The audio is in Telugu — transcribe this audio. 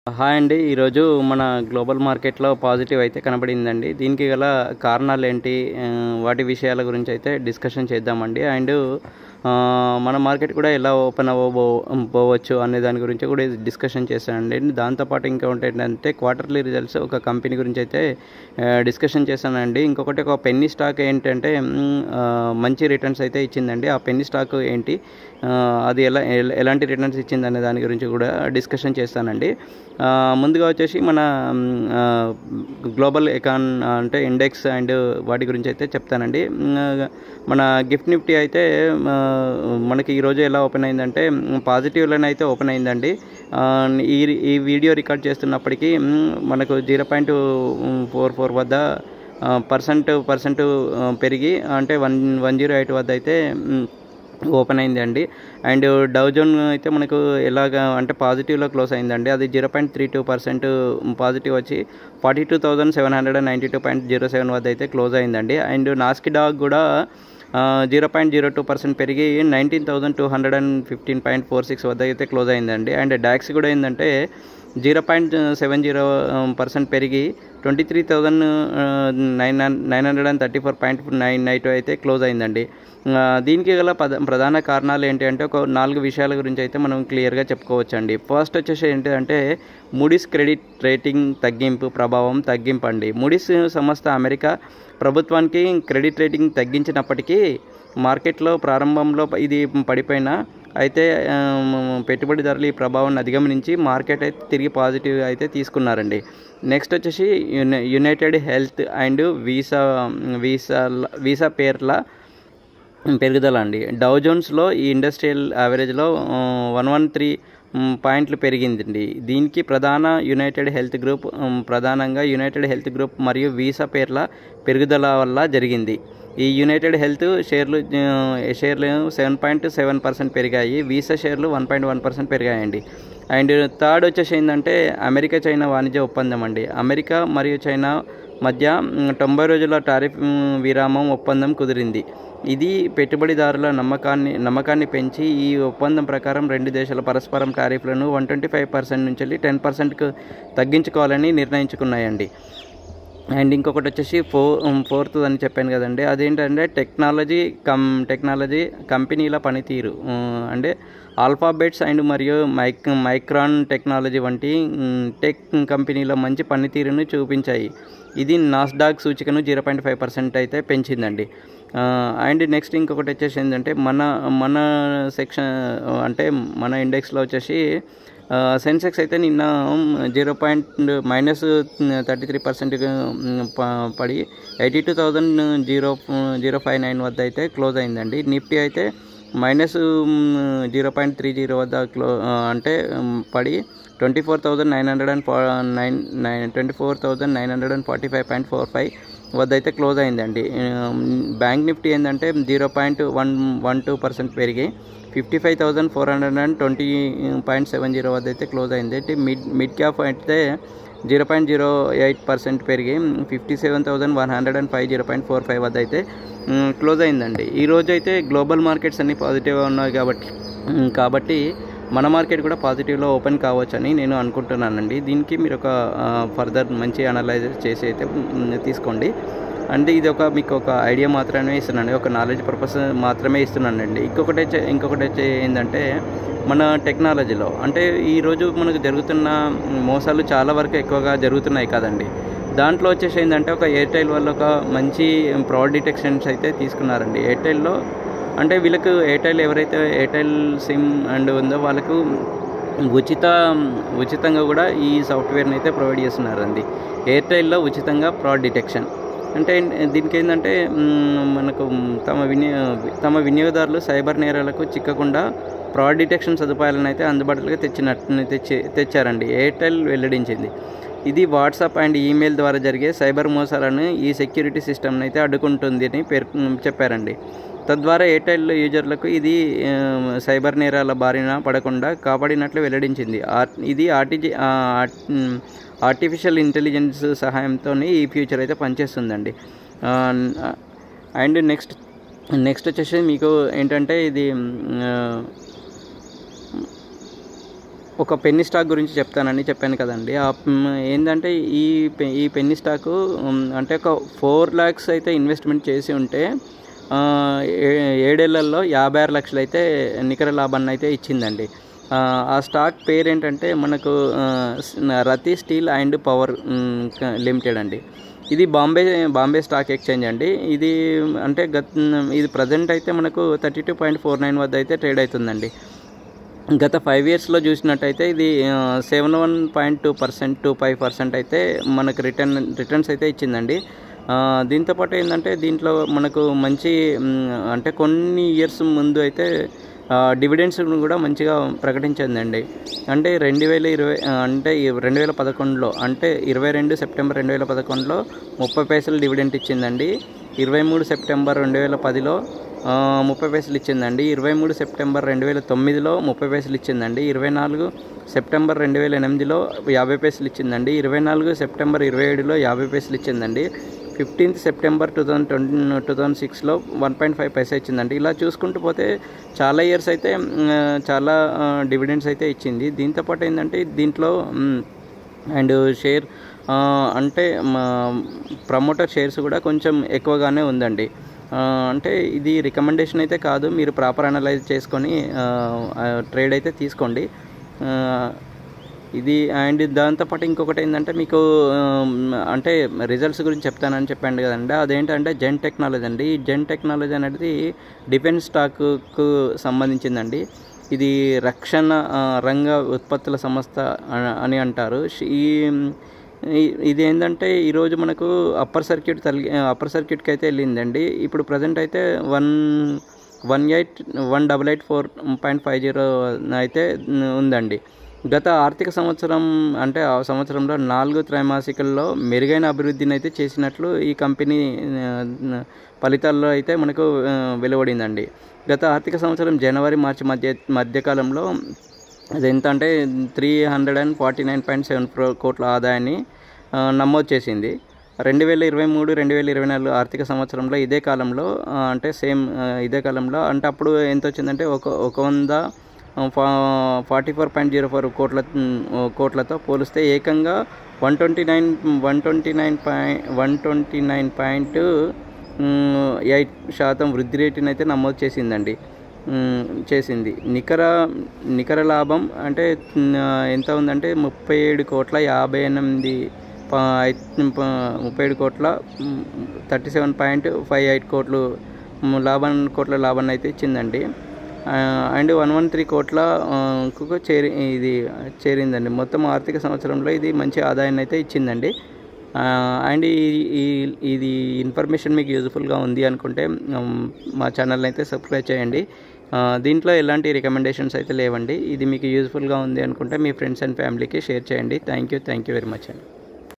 హాయ్ అండి. ఈరోజు మన గ్లోబల్ మార్కెట్‌లో పాజిటివ్ అయితే కనబడిందండి. దీనికి గల కారణాలేంటి? వాటి విషయాల గురించి అయితే డిస్కషన్ చేద్దామండి. మన మార్కెట్ కూడా ఎలా ఓపెన్ పోవచ్చు అనే దాని గురించి కూడా డిస్కషన్ చేశానండి. దాంతోపాటు ఇంకొకటి ఏంటంటే క్వార్టర్లీ రిజల్ట్స్ ఒక కంపెనీ గురించి అయితే డిస్కషన్ చేశానండి. ఇంకొకటి ఒక పెన్నీ స్టాక్ ఏంటంటే మంచి రిటర్న్స్ అయితే ఇచ్చిందండి. ఆ పెన్నీ స్టాక్ ఏంటి, అది ఎలాంటి రిటర్న్స్ ఇచ్చింది అనే దాని గురించి కూడా డిస్కషన్ చేస్తానండి. ముందుగా వచ్చేసి మన గ్లోబల్ అంటే ఇండెక్స్ అండ్ వాటి గురించి అయితే చెప్తానండి. మన గిఫ్ట్ నిఫ్టీ అయితే మనకి ఈరోజు ఎలా ఓపెన్ అయిందంటే పాజిటివ్లోనే అయితే ఓపెన్ అయిందండి. ఈ వీడియో రికార్డ్ చేస్తున్నప్పటికీ మనకు 0.44 వద్ద పర్సెంట్ పెరిగి అంటే 108 వద్ద అయితే ఓపెన్ అయిందండి. అండ్ డౌ జోన్ అయితే మనకు ఎలాగా అంటే పాజిటివ్లో క్లోజ్ అయిందండి. అది 0.32% పాజిటివ్ వచ్చి 42,792.07 వద్ద అయితే క్లోజ్ అయిందండి. అండ్ నాస్కి డాగ్ కూడా 0.02% పెరిగి 19,215.46 వద్ద అయితే క్లోజ్ అయిందండి. అండ్ డాక్స్ కూడా ఏంటంటే 0.70% పెరిగి 23,934.98 అయితే క్లోజ్ అయిందండి. దీనికి గల ప్రధాన కారణాలు ఏంటి అంటే ఒక 4 విషయాల గురించి అయితే మనం క్లియర్గా చెప్పుకోవచ్చండి. ఫస్ట్ వచ్చేసి ఏంటంటే మూడీస్ క్రెడిట్ రేటింగ్ ప్రభావం తగ్గింపు అండి. మూడీస్ సంస్థ అమెరికా ప్రభుత్వానికి క్రెడిట్ రేటింగ్ తగ్గించినప్పటికీ మార్కెట్లో ప్రారంభంలో ఇది పడిపోయినా అయితే పెట్టుబడిదారులు ఈ ప్రభావాన్ని అధిగమించి మార్కెట్ అయితే తిరిగి పాజిటివ్ అయితే తీసుకున్నారండి. నెక్స్ట్ వచ్చేసి యునైటెడ్ హెల్త్ అండ్ వీసా పేర్ల పెరుగుదల అండి. డౌ జోన్స్లో ఈ ఇండస్ట్రియల్ యావరేజ్లో 113 పాయింట్లు పెరిగిందండి. దీనికి ప్రధానంగా యునైటెడ్ హెల్త్ గ్రూప్ మరియు వీసా పేర్ల పెరుగుదల వల్ల జరిగింది. ఈ యునైటెడ్ హెల్త్ షేర్లు 7.7% పెరిగాయి. వీసా షేర్లు 1.1% పెరిగాయండి. అండ్ థర్డ్ వచ్చేసి ఏంటంటే అమెరికా చైనా వాణిజ్య ఒప్పందం అండి. అమెరికా మరియు చైనా మధ్య 90 రోజుల టారిఫ్ విరామం ఒప్పందం కుదిరింది. ఇది పెట్టుబడిదారుల నమ్మకాన్ని పెంచి ఈ ఒప్పందం ప్రకారం రెండు దేశాల పరస్పరం టారిఫ్లను 125% నుంచి 10%కు తగ్గించుకోవాలని నిర్ణయించుకున్నాయండి. అండ్ ఇంకొకటి వచ్చేసి ఫోర్త్ అని చెప్పాను కదండి, అదేంటంటే టెక్నాలజీ కంపెనీల పనితీరు. అంటే ఆల్ఫాబెట్స్ అండ్ మరియు మైక్రాన్ టెక్నాలజీ వంటి టెక్ కంపెనీల మంచి పనితీరును చూపించాయి. ఇది నాస్డాక్ సూచికను 0.5% అయితే పెంచిందండి. అండ్ నెక్స్ట్ ఇంకొకటి వచ్చేసి ఏంటంటే మన సెక్షన్ అంటే మన ఇండెక్స్లో వచ్చేసి సెన్సెక్స్ అయితే నిన్న -33% పడి 82,059 వద్ద అయితే క్లోజ్ అయిందండి. నిఫ్టీ అయితే -0.30 వద్ద అంటే పడి 24,945.45 వద్ద అయితే క్లోజ్ అయిందండి. బ్యాంక్ నిఫ్టీ ఏంటంటే 0.12% పెరిగి 55,420.70 వద్ద అయితే క్లోజ్ అయింది. అయితే మిడ్ క్యాప్ అయితే 0.08% పెరిగి 57,105.45 వద్ద అయితే క్లోజ్ అయిందండి. ఈరోజు అయితే గ్లోబల్ మార్కెట్స్ అన్నీ పాజిటివ్గా ఉన్నాయి కాబట్టి మన మార్కెట్ కూడా పాజిటివ్లో ఓపెన్ కావచ్చని నేను అనుకుంటున్నానండి. దీనికి మీరు ఒక ఫర్దర్ మంచి అనలైజ్ చేసి అయితే తీసుకోండి. అంటే ఇది మీకు ఒక ఐడియా మాత్రమే ఇస్తున్నానండి, ఒక నాలెడ్జ్ పర్పస్ మాత్రమే ఇస్తున్నానండి. ఇంకొకటి ఏంటంటే మన టెక్నాలజీలో అంటే ఈరోజు మనకు జరుగుతున్న మోసాలు చాలా వరకు ఎక్కువగా జరుగుతున్నాయి కదండి. దాంట్లో వచ్చేసి ఏంటంటే ఒక ఎయిర్టెల్ వాళ్ళు ఒక మంచి ఫ్రాడ్ డిటెక్షన్స్ అయితే తీసుకున్నారండి. ఎయిర్టెల్లో అంటే వీళ్ళకు ఎవరైతే ఎయిర్టెల్ సిమ్ అండ్ ఉందో వాళ్ళకు ఉచితంగా కూడా ఈ సాఫ్ట్వేర్ని అయితే ప్రొవైడ్ చేస్తున్నారండి. ఎయిర్టెల్లో ఉచితంగా ఫ్రాడ్ డిటెక్షన్ అంటే దీనికి ఏంటంటే మనకు తమ వినియోగదారులు సైబర్ నేరాలకు చిక్కకుండా ఫ్రాడ్ డిటెక్షన్ సదుపాయాలను అయితే అందుబాటులోకి తెచ్చారండి. ఎయిర్టెల్ వెల్లడించింది. ఇది వాట్సాప్ అండ్ ఈమెయిల్ ద్వారా జరిగే సైబర్ మోసాలను ఈ సెక్యూరిటీ సిస్టమ్ని అయితే అడ్డుకుంటుంది అని చెప్పారండి. తద్వారా ఎయిర్టెల్ యూజర్లకు ఇది సైబర్ నేరాల బారిన పడకుండా కాపాడినట్లు వెల్లడించింది. ఇది ఆర్టిఫిషియల్ ఇంటెలిజెన్స్ సహాయంతో ఈ ఫ్యూచర్ అయితే పనిచేస్తుందండి. అండ్ నెక్స్ట్ వచ్చేసి మీకు ఏంటంటే ఇది ఒక పెన్నీ స్టాక్ గురించి చెప్తానని చెప్పాను కదండి. ఏంటంటే ఈ పెన్నీ స్టాకు అంటే ఒక 4 lakhs అయితే ఇన్వెస్ట్మెంట్ చేసి ఉంటే 7 ఏళ్లలో 56 లక్షలు అయితే నికర లాభాన్ని అయితే ఇచ్చిందండి. ఆ స్టాక్ పేరు ఏంటంటే మనకు రతి స్టీల్ అండ్ పవర్ లిమిటెడ్ అండి. ఇది బాంబే స్టాక్ ఎక్స్చేంజ్ అండి. ఇది అంటే ఇది ప్రజెంట్ అయితే మనకు 32.49 వద్ద అయితే ట్రేడ్ అవుతుందండి. గత 5 yearsలో చూసినట్టయితే ఇది 71.2% 25% అయితే మనకు రిటర్న్స్ అయితే ఇచ్చిందండి. దీంతోపాటు ఏంటంటే దీంట్లో మనకు మంచి అంటే కొన్ని ఇయర్స్ ముందు అయితే డివిడెండ్స్ కూడా మంచిగా ప్రకటించిందండి. అంటే 2020 అంటే 2011లో అంటే 22 సెప్టెంబర్ 2011లో 30 పైసలు డివిడెంట్ ఇచ్చిందండి. 23 సెప్టెంబర్ 2010లో 30 పైసలు ఇచ్చిందండి. 23 సెప్టెంబర్ 2009లో 30 పైసలు ఇచ్చిందండి. 24 సెప్టెంబర్ 2008లో 50 పైసలు ఇచ్చిందండి. 24 సెప్టెంబర్ 2017లో 50 పైసలు ఇచ్చిందండి. 15 సెప్టెంబర్ 2006లో 1.5 పైసా ఇచ్చిందండి. ఇలా చూసుకుంటూ పోతే చాలా ఇయర్స్ అయితే చాలా డివిడెండ్స్ అయితే ఇచ్చింది. దీంతోపాటు ఏంటంటే దీంట్లో అండ్ షేర్ అంటే ప్రమోటర్ షేర్స్ కూడా కొంచెం ఎక్కువగానే ఉందండి. అంటే ఇది రికమెండేషన్ అయితే కాదు, మీరు ప్రాపర్ అనలైజ్ చేసుకొని ట్రేడ్ అయితే తీసుకోండి. ఇది అండ్ దాంతోపాటు ఇంకొకటి ఏంటంటే మీకు అంటే రిజల్ట్స్ గురించి చెప్తానని చెప్పండి కదండి. అదేంటంటే జెన్ టెక్నాలజీ అండి. ఈ జెన్ టెక్నాలజీ అనేది డిఫెన్స్ స్టాక్కు సంబంధించిందండి. ఇది రక్షణ రంగ ఉత్పత్తుల సంస్థ అని అంటారు. ఇది ఏంటంటే ఈరోజు మనకు అప్పర్ సర్క్యూట్కి అయితే వెళ్ళిందండి. ఇప్పుడు ప్రజెంట్ అయితే 188.4.50 అయితే ఉందండి. గత ఆర్థిక సంవత్సరం అంటే ఆ సంవత్సరంలో 4 త్రైమాసికల్లో మెరుగైన అభివృద్ధిని అయితే చేసినట్లు ఈ కంపెనీ ఫలితాల్లో అయితే మనకు వెలువడిందండి. గత ఆర్థిక సంవత్సరం జనవరి మార్చి మధ్యకాలంలో అది ఎంత అంటే 349.7 కోట్ల ఆదాయాన్ని నమోదు చేసింది. 2023-2024 ఆర్థిక సంవత్సరంలో ఇదే కాలంలో అంటే ఇదే కాలంలో అంటే అప్పుడు ఎంత వచ్చిందంటే 144.04 కోట్లతో పోలిస్తే ఏకంగా 129.8% వృద్ధి రేటుని అయితే నమోదు చేసింది. నికర లాభం అంటే ఎంత ఉందంటే 37.58 కోట్ల లాభాన్ని అయితే ఇచ్చిందండి. అండ్ 113 కోట్లకు చేరిందండి. మొత్తం ఆర్థిక సంవత్సరంలో ఇది మంచి ఆదాయాన్ని అయితే ఇచ్చిందండి. అండ్ ఇది ఇన్ఫర్మేషన్ మీకు యూజ్ఫుల్గా ఉంది అనుకుంటే మా ఛానల్ని అయితే సబ్స్క్రైబ్ చేయండి. దీంట్లో ఎలాంటి రికమెండేషన్స్ అయితే లేవండి. ఇది మీకు యూజ్ఫుల్గా ఉంది అనుకుంటే మీ ఫ్రెండ్స్ అండ్ ఫ్యామిలీకి షేర్ చేయండి. థ్యాంక్ యూ వెరీ మచ్ అండి.